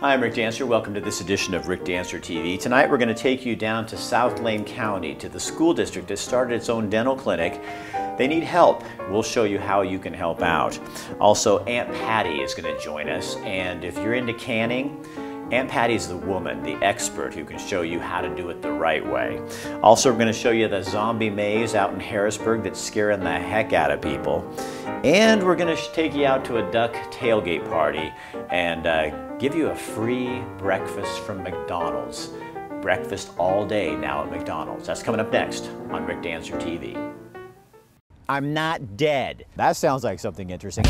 Hi, I'm Rick Dancer. Welcome to this edition of Rick Dancer TV. Tonight we're going to take you down to South Lane County to the school district that started its own dental clinic. They need help. We'll show you how you can help out. Also, Aunt Patty is going to join us, and if you're into canning, Aunt Patty's the woman, the expert who can show you how to do it the right way. Also, we're going to show you the zombie maze out in Harrisburg that's scaring the heck out of people. And we're going to take you out to a duck tailgate party and give you a free breakfast from McDonald's. Breakfast all day now at McDonald's. That's coming up next on Rick Dancer TV. I'm not dead. That sounds like something interesting.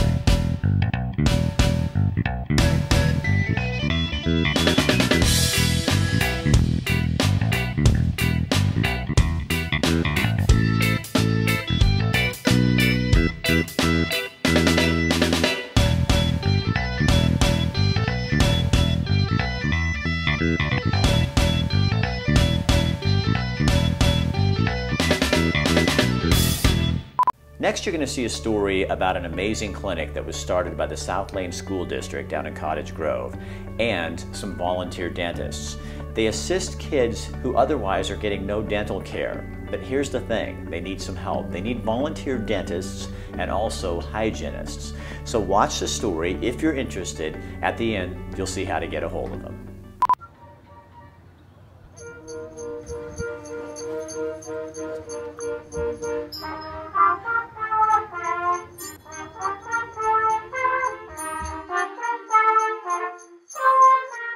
Next, you're going to see a story about an amazing clinic that was started by the South Lane School District down in Cottage Grove and some volunteer dentists. They assist kids who otherwise are getting no dental care. But here's the thing, they need some help. They need volunteer dentists and also hygienists. So watch the story if you're interested. At the end, you'll see how to get a hold of them.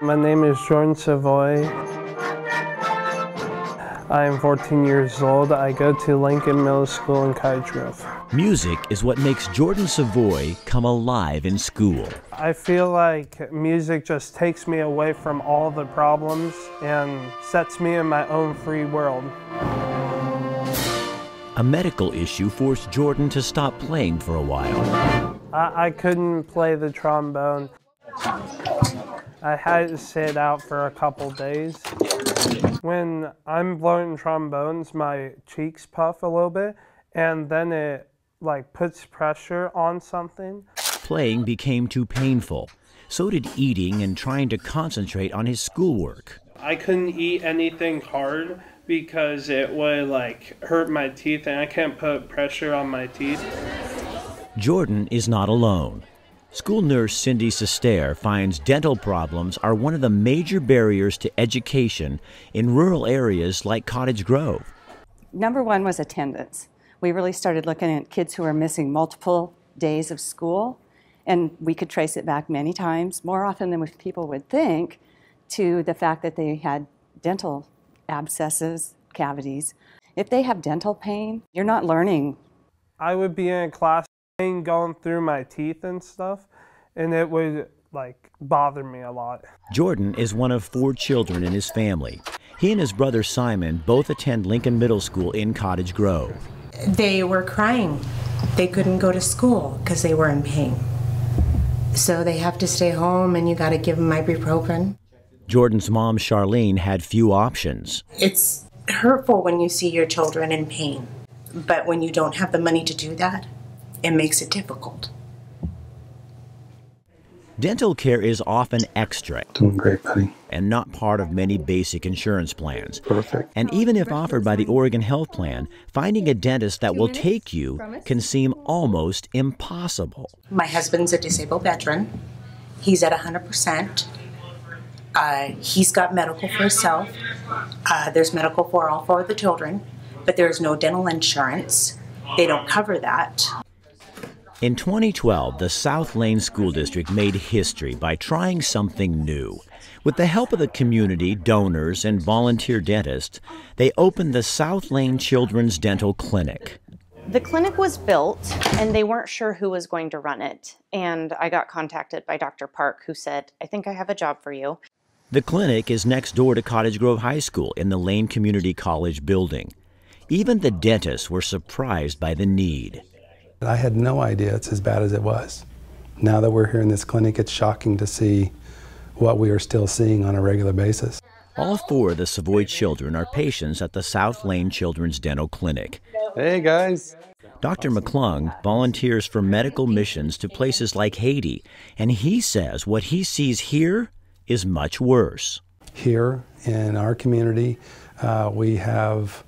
My name is Jordan Savoy. I am 14 years old. I go to Lincoln Middle School in Cottage Grove. Music is what makes Jordan Savoy come alive in school. I feel like music just takes me away from all the problems and sets me in my own free world. A medical issue forced Jordan to stop playing for a while. I couldn't play the trombone. I had to sit out for a couple days. When I'm blowing trombones, my cheeks puff a little bit, and then it puts pressure on something. Playing became too painful. So did eating and trying to concentrate on his schoolwork. I couldn't eat anything hard because it would hurt my teeth, and I can't put pressure on my teeth. Jordan is not alone. School nurse Cindy Sester finds dental problems are one of the major barriers to education in rural areas like Cottage Grove. Number one was attendance. We really started looking at kids who were missing multiple days of school, and we could trace it back many times, more often than people would think, to the fact that they had dental abscesses, cavities. If they have dental pain, you're not learning. I would be in a class going through my teeth and stuff, and it would bother me a lot. Jordan is one of 4 children in his family. He and his brother Simon both attend Lincoln Middle School in Cottage Grove. They were crying. They couldn't go to school because they were in pain. So they have to stay home, and you got to give them ibuprofen. Jordan's mom Charlene had few options. It's hurtful when you see your children in pain, but when you don't have the money to do that, it makes it difficult. Dental care is often extra. Doing great, buddy. And not part of many basic insurance plans. Perfect. And even if offered by the Oregon Health Plan, finding a dentist that will take you can seem almost impossible. My husband's a disabled veteran. He's at 100%. He's got medical for himself. There's medical for all 4 of the children, but there's no dental insurance. They don't cover that. In 2012, the South Lane School District made history by trying something new. With the help of the community, donors, and volunteer dentists, they opened the South Lane Children's Dental Clinic. The clinic was built, and they weren't sure who was going to run it. And I got contacted by Dr. Park, who said, "I think I have a job for you." The clinic is next door to Cottage Grove High School in the Lane Community College building. Even the dentists were surprised by the need. I had no idea it's as bad as it was. Now that we're here in this clinic, it's shocking to see what we are still seeing on a regular basis. All 4 of the Savoy children are patients at the South Lane Children's Dental Clinic. Hey, guys. Dr. McClung volunteers for medical missions to places like Haiti, and he says what he sees here is much worse. Here in our community, we have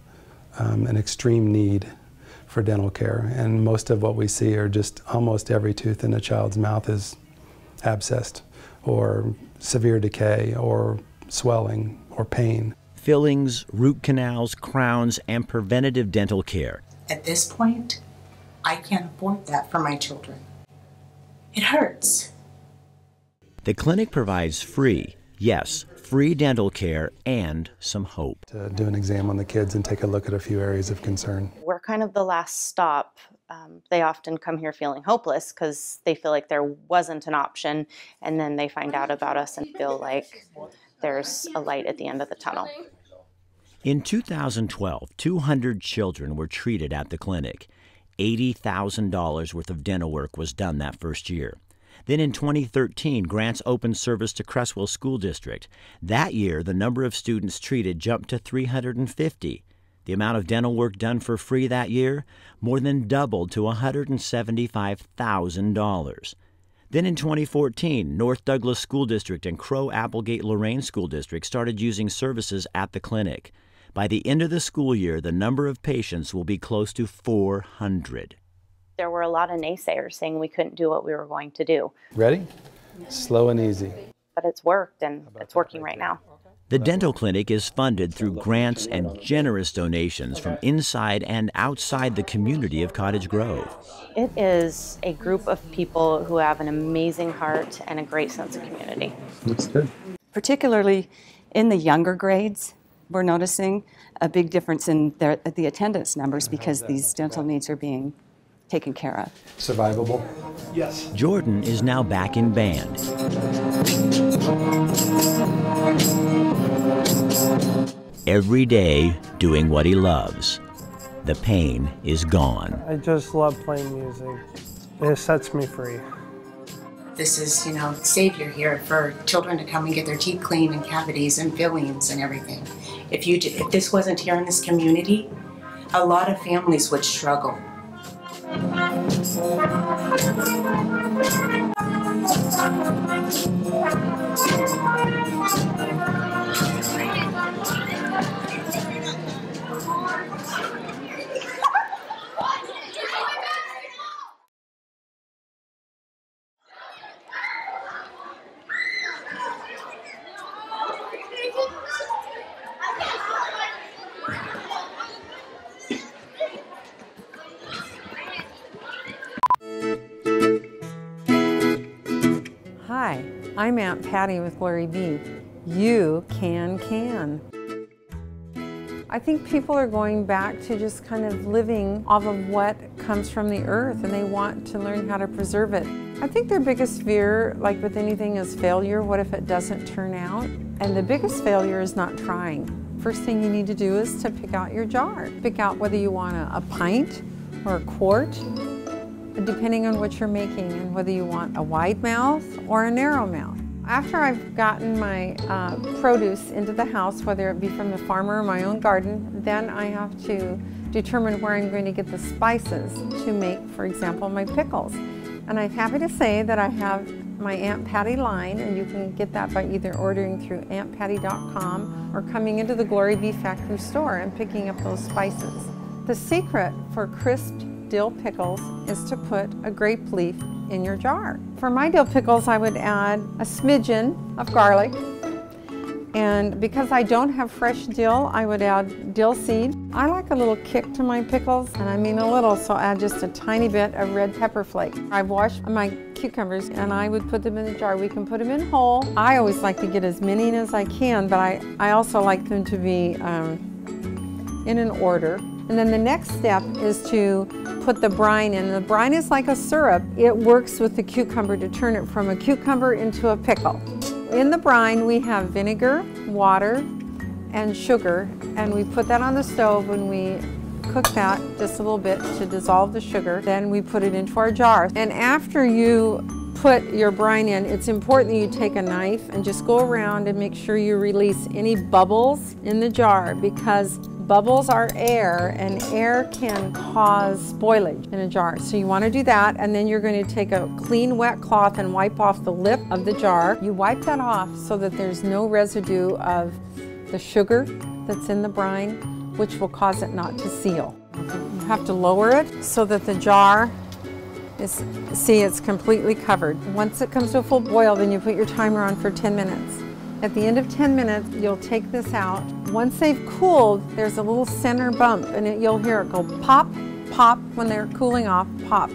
an extreme need for dental care, and most of what we see are just almost every tooth in a child's mouth is abscessed or severe decay or swelling or pain. Fillings, root canals, crowns, and preventative dental care. At this point, I can't afford that for my children. It hurts. The clinic provides free, yes, free dental care and some hope. To do an exam on the kids and take a look at a few areas of concern. We're kind of the last stop. They often come here feeling hopeless because they feel like there wasn't an option, and then they find out about us and feel like there's a light at the end of the tunnel. In 2012, 200 children were treated at the clinic. $80,000 worth of dental work was done that first year. Then in 2013, grants opened service to Cresswell School District. That year, the number of students treated jumped to 350. The amount of dental work done for free that year more than doubled to $175,000. Then in 2014, North Douglas School District and Crow Applegate Lorraine School District started using services at the clinic. By the end of the school year, the number of patients will be close to 400. There were a lot of naysayers saying we couldn't do what we were going to do. Ready? Slow and easy. But it's worked, and it's working right now. The dental clinic is funded through grants and generous donations from inside and outside the community of Cottage Grove. It is a group of people who have an amazing heart and a great sense of community. Looks good. Particularly in the younger grades, we're noticing a big difference in the attendance numbers because these dental needs are being taken care of. Survivable? Yes. Jordan is now back in band. Every day doing what he loves. The pain is gone. I just love playing music. It sets me free. This is, savior here for children to come and get their teeth cleaned and cavities and fillings and everything. If this wasn't here in this community, a lot of families would struggle. Hi, I'm Aunt Patty with Glory Bee. You can. I think people are going back to just kind of living off of what comes from the earth, and they want to learn how to preserve it. I think their biggest fear, like with anything, is failure. What if it doesn't turn out? And the biggest failure is not trying. First thing you need to do is to pick out your jar. Pick out whether you want a pint or a quart, depending on what you're making, and whether you want a wide mouth or a narrow mouth. After I've gotten my produce into the house, whether it be from the farmer or my own garden, then I have to determine where I'm going to get the spices to make, for example, my pickles. And I'm happy to say that I have my Aunt Patty line, and you can get that by either ordering through auntpatty.com or coming into the Glory Bee Factory store and picking up those spices. The secret for crisp dill pickles is to put a grape leaf in your jar. For my dill pickles, I would add a smidgen of garlic, and because I don't have fresh dill, I would add dill seed. I like a little kick to my pickles, and I mean a little, so add just a tiny bit of red pepper flake. I've washed my cucumbers and I would put them in the jar. We can put them in whole. I always like to get as many in as I can, but I also like them to be in an order. And then the next step is to put the brine in. The brine is like a syrup. It works with the cucumber to turn it from a cucumber into a pickle. In the brine we have vinegar, water, and sugar, and we put that on the stove and we cook that just a little bit to dissolve the sugar. Then we put it into our jar. And after you put your brine in, it's important that you take a knife and just go around and make sure you release any bubbles in the jar, because Bubbles are air, and air can cause spoilage in a jar. So you want to do that, and then you're going to take a clean wet cloth and wipe off the lip of the jar. You wipe that off so that there's no residue of the sugar that's in the brine, which will cause it not to seal. You have to lower it so that the jar is, see, it's completely covered. Once it comes to a full boil, then you put your timer on for 10 minutes. At the end of 10 minutes, you'll take this out. Once they've cooled, there's a little center bump, and you'll hear it go pop, pop when they're cooling off, pop.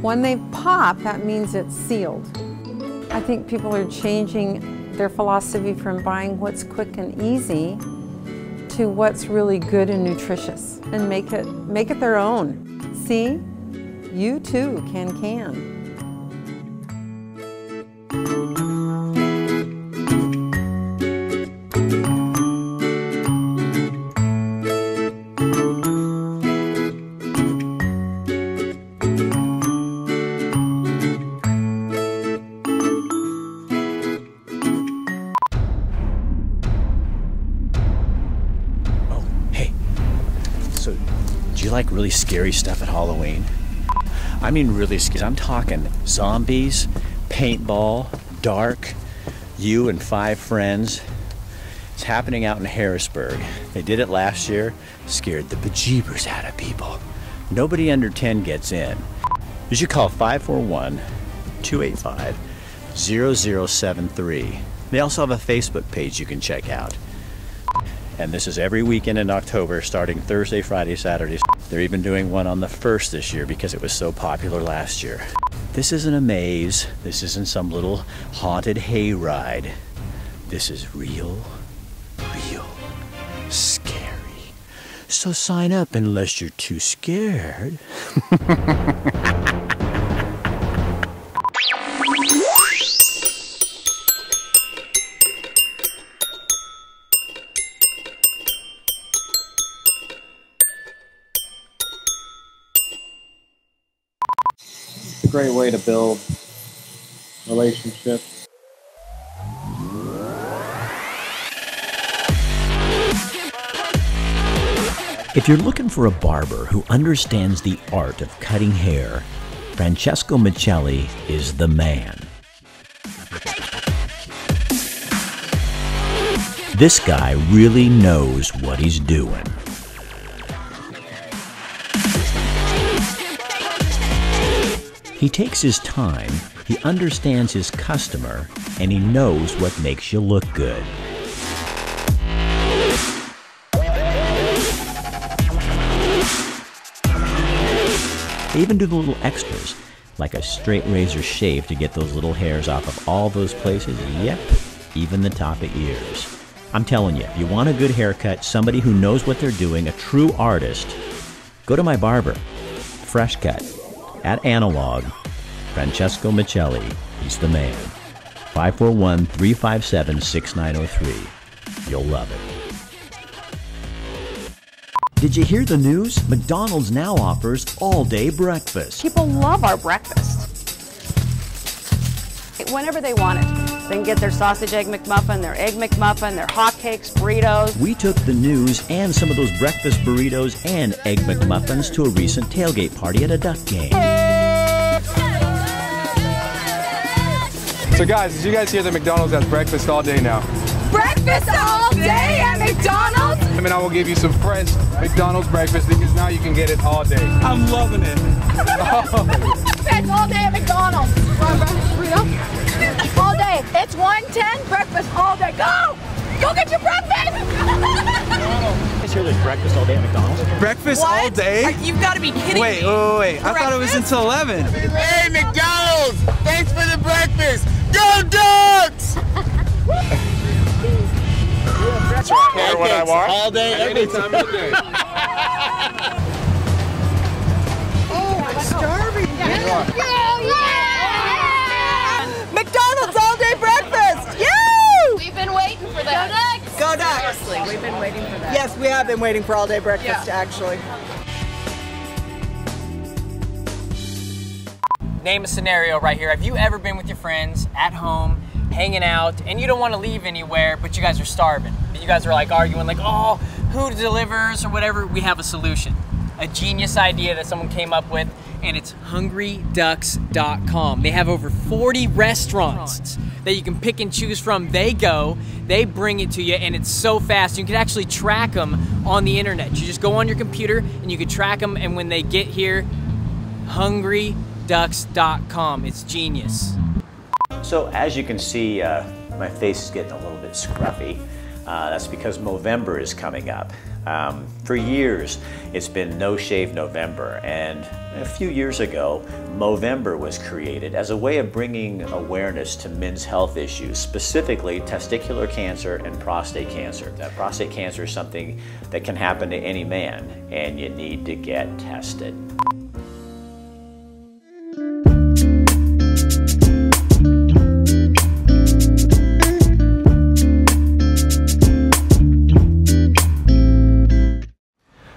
When they pop, that means it's sealed. I think people are changing their philosophy from buying what's quick and easy to what's really good and nutritious, and make it their own. See, you too can. So, do you like really scary stuff at Halloween? I mean really scary. I'm talking zombies, paintball, dark, you and 5 friends. It's happening out in Harrisburg. They did it last year, scared the bejeebers out of people. Nobody under 10 gets in. You should call 541-285-0073. They also have a Facebook page you can check out. And this is every weekend in October, starting Thursday, Friday, Saturday. They're even doing one on the 1st this year because it was so popular last year. This isn't a maze. This isn't some little haunted hayride. This is real scary. So sign up unless you're too scared. Great way to build relationships. If you're looking for a barber who understands the art of cutting hair, Francesco Michelli is the man. This guy really knows what he's doing. He takes his time, he understands his customer, and he knows what makes you look good. They even do the little extras, like a straight razor shave to get those little hairs off of all those places. Yep, even the top of ears. I'm telling you, if you want a good haircut, somebody who knows what they're doing, a true artist, go to my barber. Fresh cut. At Analog, Francesco Michelli, he's the man. 541-357-6903. You'll love it. Did you hear the news? McDonald's now offers all-day breakfast. People love our breakfast. Whenever they want it. They can get their sausage egg McMuffin, their egg McMuffin, their hotcakes, burritos. We took the news and some of those breakfast burritos and egg McMuffins to a recent tailgate party at a Duck game. So guys, did you guys hear that McDonald's has breakfast all day now? Breakfast all day at McDonald's? I mean, I will give you some fresh McDonald's breakfast because now you can get it all day. I'm loving it. Breakfast all day at McDonald's. Burrito? All day. It's 1:10, breakfast all day. Go! Go get your breakfast! You guys hear there's breakfast all day at McDonald's? Breakfast all day? You've got to be kidding me. Wait. I thought it was until 11. Hey, McDonald's! Thanks for the breakfast! Go Ducks! That's right. Hear what I want? All day, every time of the day. Oh, I'm starving. Yeah! McDonald's all day breakfast! Yay! We've been waiting for that. Go Ducks! Seriously, we've been waiting for that. Yes, we have been waiting for all day breakfast, actually. Name a scenario right here. Have you ever been with your friends at home, hanging out, and you don't want to leave anywhere, but you guys are starving? You guys are like arguing, like, oh, who delivers or whatever, we have a solution. A genius idea that someone came up with, and it's hungryducks.com. They have over 40 restaurants that you can pick and choose from. They go, they bring it to you, and it's so fast. You can actually track them on the internet. You just go on your computer and you can track them, and when they get here, hungryducks.com. It's genius. So as you can see, my face is getting a little bit scruffy. That's because Movember is coming up. For years, it's been No Shave November, and a few years ago, Movember was created as a way of bringing awareness to men's health issues, specifically testicular cancer and prostate cancer. That prostate cancer is something that can happen to any man, and you need to get tested.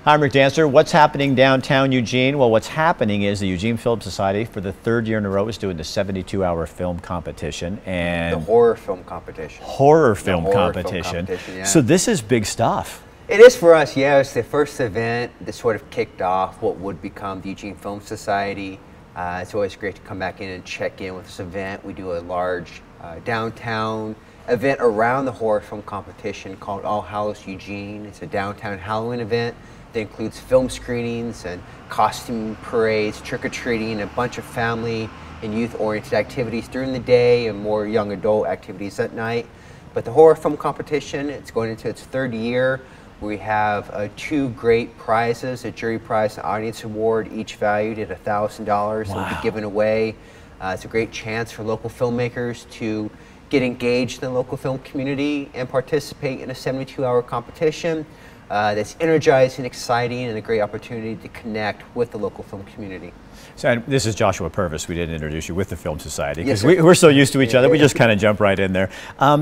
I'm Rick Dancer. What's happening downtown Eugene? Well, what's happening is the Eugene Film Society, for the third year in a row, is doing the 72-hour film competition. And the horror film competition. Horror film competition. Yeah. So this is big stuff. It is for us, yeah. It's the first event that sort of kicked off what would become the Eugene Film Society. It's always great to come back in and check in with this event. We do a large downtown event around the horror film competition called All Hallows Eugene. It's a downtown Halloween event that includes film screenings and costume parades, trick-or-treating, a bunch of family and youth-oriented activities during the day and more young adult activities at night. But the horror film competition, it's going into its third year. We have two great prizes, a jury prize and audience award, each valued at $1,000 that will be given away. It's a great chance for local filmmakers to get engaged in the local film community and participate in a 72-hour competition that's energizing, exciting, and a great opportunity to connect with the local film community. So, and this is Joshua Purvis. We didn't introduce you with the Film Society because we're so used to each other. We just kind of jump right in there.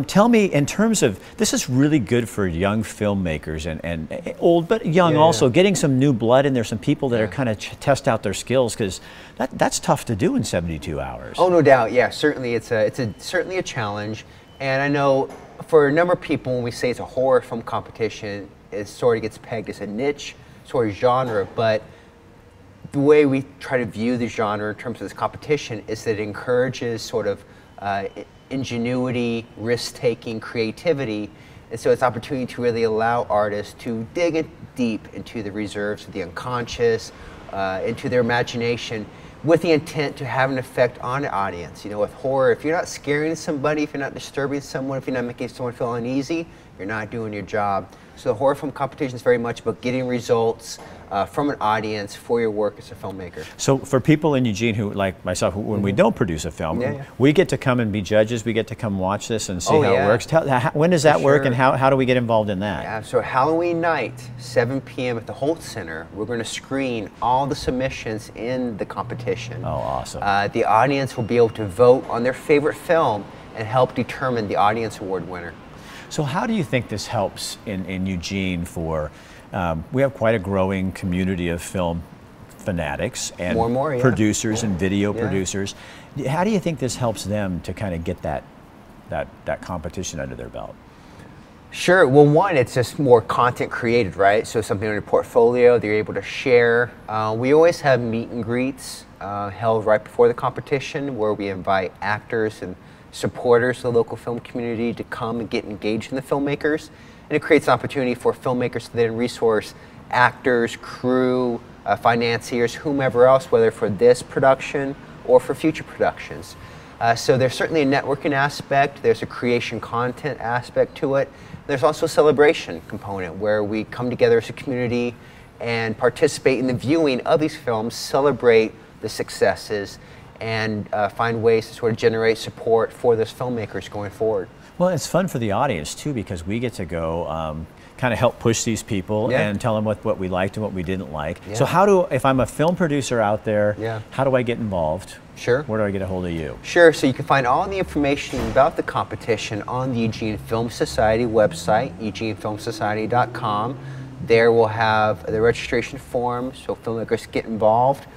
Tell me, in terms of, this is really good for young filmmakers and old, but young also, getting some new blood in there, some people that are kind of test out their skills, because that's tough to do in 72 hours. Oh, no doubt. Yeah, certainly it's certainly a challenge. And I know for a number of people, when we say it's a horror film competition, it sort of gets pegged as a niche sort of genre, but the way we try to view the genre in terms of this competition is that it encourages sort of ingenuity, risk-taking, creativity, and so it's an opportunity to really allow artists to dig in deep into the reserves of the unconscious, into their imagination, with the intent to have an effect on the audience. You know, with horror, if you're not scaring somebody, if you're not disturbing someone, if you're not making someone feel uneasy, you're not doing your job. So the horror film competition is very much about getting results from an audience for your work as a filmmaker. So for people in Eugene who, like myself, when we don't produce a film, we get to come and be judges, we get to come watch this and see how it works. When does that work, and how do we get involved in that? Yeah, so Halloween night, 7 p.m. at the Holt Center, we're going to screen all the submissions in the competition. Oh, awesome. The audience will be able to vote on their favorite film and help determine the audience award winner. So how do you think this helps in Eugene for, we have quite a growing community of film fanatics and more, producers and video producers. How do you think this helps them to kind of get that competition under their belt? Sure. Well, one, it's just more content created, right? So something on your portfolio they're able to share. We always have meet and greets held right before the competition where we invite actors and supporters of the local film community to come and get engaged in the filmmakers. And it creates an opportunity for filmmakers to then resource actors, crew, financiers, whomever else, whether for this production or for future productions. So there's certainly a networking aspect, there's a creation content aspect to it. There's also a celebration component where we come together as a community and participate in the viewing of these films, celebrate the successes, and find ways to sort of generate support for those filmmakers going forward. Well, it's fun for the audience too, because we get to go kind of help push these people and tell them what we liked and what we didn't like. So if I'm a film producer out there, how do I get involved? Sure. Where do I get a hold of you? Sure, so you can find all the information about the competition on the Eugene Film Society website, eugenefilmsociety.com. There we'll have the registration form so filmmakers get involved.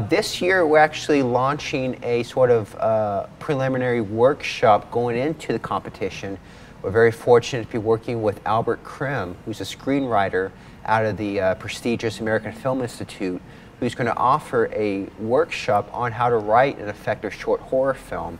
This year we're actually launching a sort of preliminary workshop going into the competition We're very fortunate to be working with Albert Krim, who's a screenwriter out of the prestigious American Film Institute, who's going to offer a workshop on how to write an effective short horror film.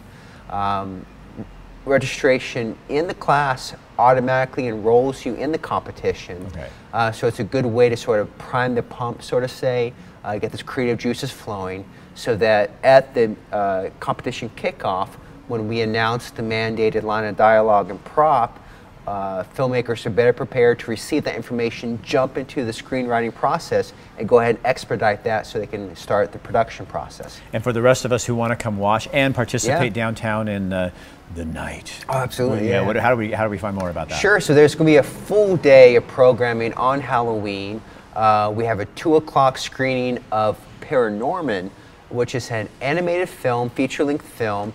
Registration in the class automatically enrolls you in the competition. Okay. So it's a good way to sort of prime the pump, so to say, get those creative juices flowing, so that at the competition kickoff, when we announce the mandated line of dialogue and prop, filmmakers are better prepared to receive that information, jump into the screenwriting process, and go ahead and expedite that so they can start the production process. And for the rest of us who want to come watch and participate downtown in the night. Oh, absolutely. Yeah. How do we find more about that? Sure. So there's going to be a full day of programming on Halloween. We have a 2 o'clock screening of Paranorman, which is an animated film, feature-length film,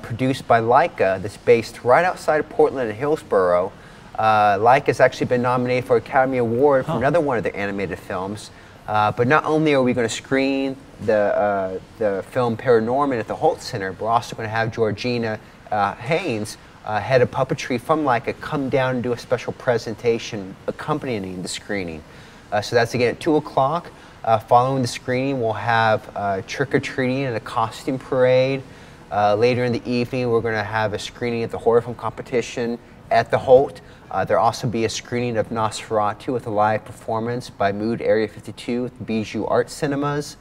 produced by Leica, that's based right outside of Portland and Hillsborough. Leica has actually been nominated for Academy Award for another one of their animated films. But not only are we going to screen the film Paranorman at the Holt Center, but we're also going to have Georgina Haynes, head of puppetry from Leica, come down and do a special presentation accompanying the screening. So that's again at 2 o'clock. Following the screening, we'll have trick-or-treating and a costume parade. Later in the evening, we're going to have a screening at the horror film competition at the Holt. There'll also be a screening of Nosferatu with a live performance by Mood Area 52 at Bijou Art Cinemas.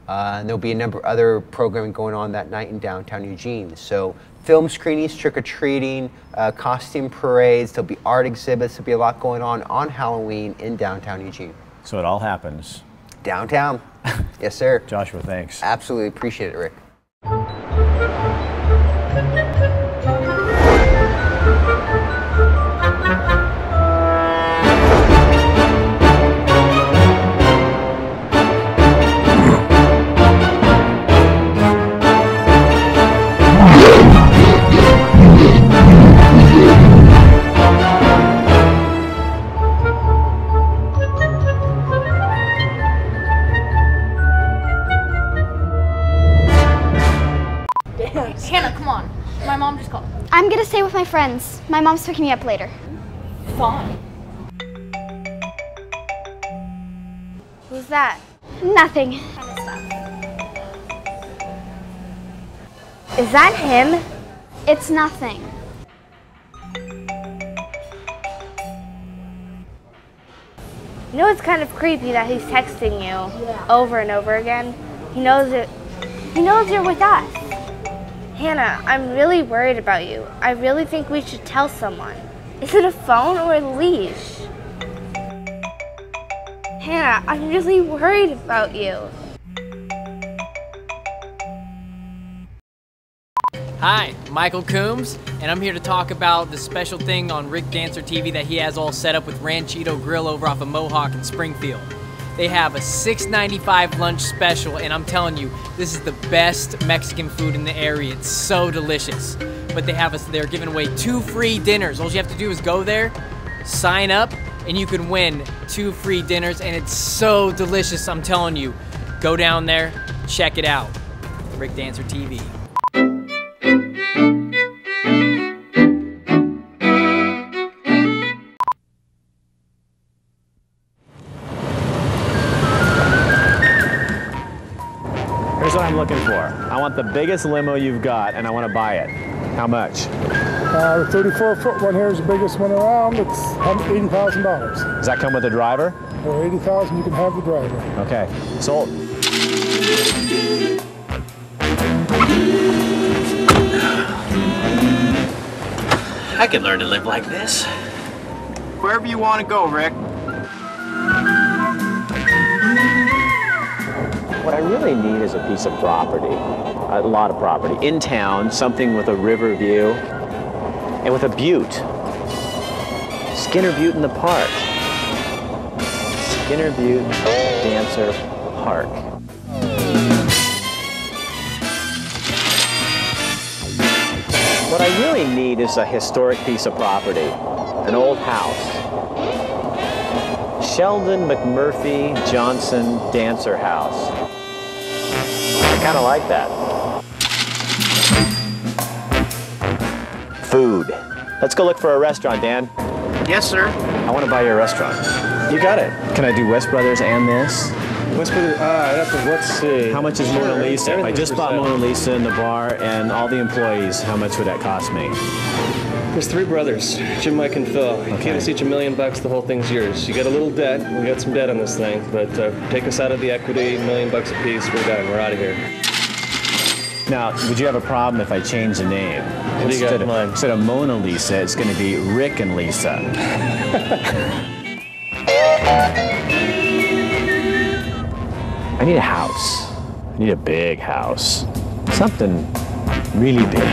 And there'll be a number of other programming going on that night in downtown Eugene. So film screenings, trick-or-treating, costume parades, there'll be art exhibits, there'll be a lot going on Halloween in downtown Eugene. So it all happens downtown. Yes, sir. Joshua, thanks. Absolutely appreciate it, Rick. Hannah, come on. My mom just called. I'm gonna stay with my friends. My mom's picking me up later. Fine. Who's that? Nothing. Is that him? It's nothing. You know, it's kind of creepy that he's texting you over and over again. He knows it. He knows you're with us. Hannah, I'm really worried about you. I really think we should tell someone. Is it a phone or a leash? Hannah, I'm really worried about you. Hi, Michael Coombs, and I'm here to talk about the special thing on Rick Dancer TV that he has all set up with Ranchito Grill over off of Mohawk in Springfield. They have a $6.95 lunch special, and I'm telling you, this is the best Mexican food in the area. It's so delicious. But they're giving away 2 free dinners. All you have to do is go there, sign up, and you can win 2 free dinners, and it's so delicious, I'm telling you. Go down there, check it out. Rick Dancer TV. Here's what I'm looking for. I want the biggest limo you've got, and I want to buy it. How much? The 34-foot one here is the biggest one around. It's $80,000. Does that come with a driver? For $80,000, you can have the driver. Okay, sold. I can learn to live like this. Wherever you want to go, Rick. What I really need is a piece of property, a lot of property, in town, something with a river view, and with a butte. Skinner Butte in the park. Skinner Butte Dancer Park. What I really need is a historic piece of property, an old house. Sheldon McMurphy Johnson Dancer House. I kind of like that. Food. Let's go look for a restaurant, Dan. Yes, sir. I want to buy your restaurant. You got it. Can I do West Brothers and this? West Brothers, let's see. How much is Mona Lisa? If I just bought Mona Lisa in the bar and all the employees, how much would that cost me? There's 3 brothers, Jim, Mike, and Phil. You can't each $1 million, the whole thing's yours. You got a little debt, we got some debt on this thing, but take us out of the equity, $1 million a piece, we're done, we're out of here. Now, would you have a problem if I change the name? What do you got in mind? Instead of Mona Lisa, it's going to be Rick and Lisa. I need a house. I need a big house. Something really big.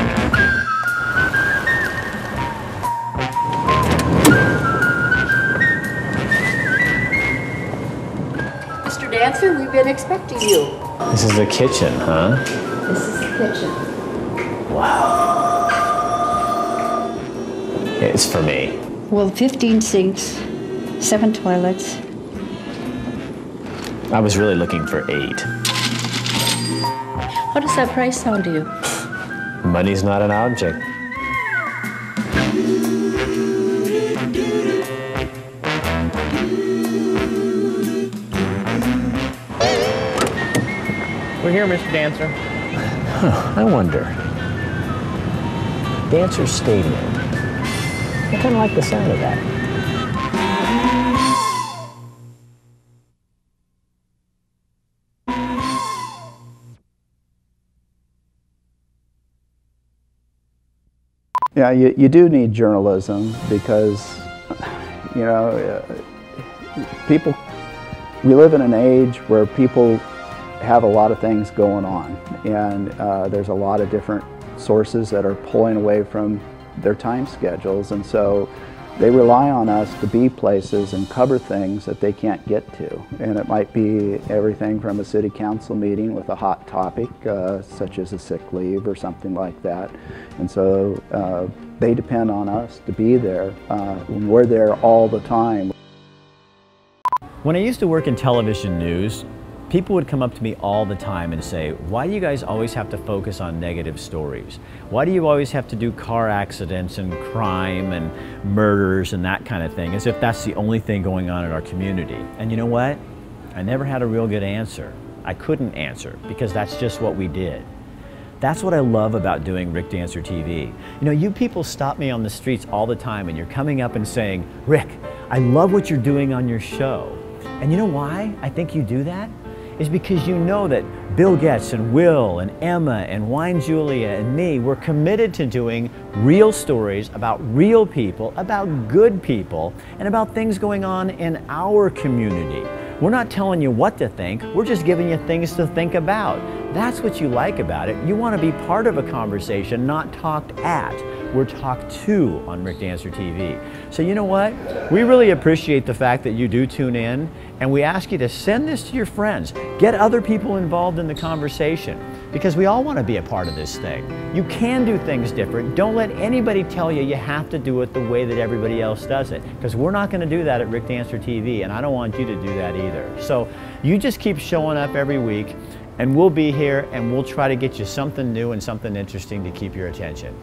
Mr. Dancer, we've been expecting you. This is the kitchen, huh? This is the kitchen. Wow. It's for me. Well, 15 sinks, 7 toilets. I was really looking for 8. How does that price sound to you? Money's not an object. We're here, Mr. Dancer. I wonder. Dancer Stadium. I kind of like the sound of that. Yeah, you do need journalism because, you know, we live in an age where people have a lot of things going on, and there's a lot of different sources that are pulling away from their time schedules, and so they rely on us to be places and cover things that they can't get to. And it might be everything from a city council meeting with a hot topic, such as a sick leave or something like that. And so they depend on us to be there. We're there all the time. When I used to work in television news, people would come up to me all the time and say, why do you guys always have to focus on negative stories? Why do you always have to do car accidents and crime and murders and that kind of thing, as if that's the only thing going on in our community? And you know what? I never had a real good answer. I couldn't answer because that's just what we did. That's what I love about doing Rick Dancer TV. You know, you people stop me on the streets all the time and you're coming up and saying, Rick, I love what you're doing on your show. And you know why I think you do that? Is because you know that Bill Getz and Will and Emma and Wine Julia and me, we're committed to doing real stories about real people, about good people, and about things going on in our community. We're not telling you what to think, we're just giving you things to think about. That's what you like about it. You want to be part of a conversation, not talked at. We're talked to on Rick Dancer TV. So you know what? We really appreciate the fact that you do tune in, and we ask you to send this to your friends. Get other people involved in the conversation, because we all want to be a part of this thing. You can do things different. Don't let anybody tell you you have to do it the way that everybody else does it, because we're not going to do that at Rick Dancer TV, and I don't want you to do that either. So you just keep showing up every week, and we'll be here, and we'll try to get you something new and something interesting to keep your attention.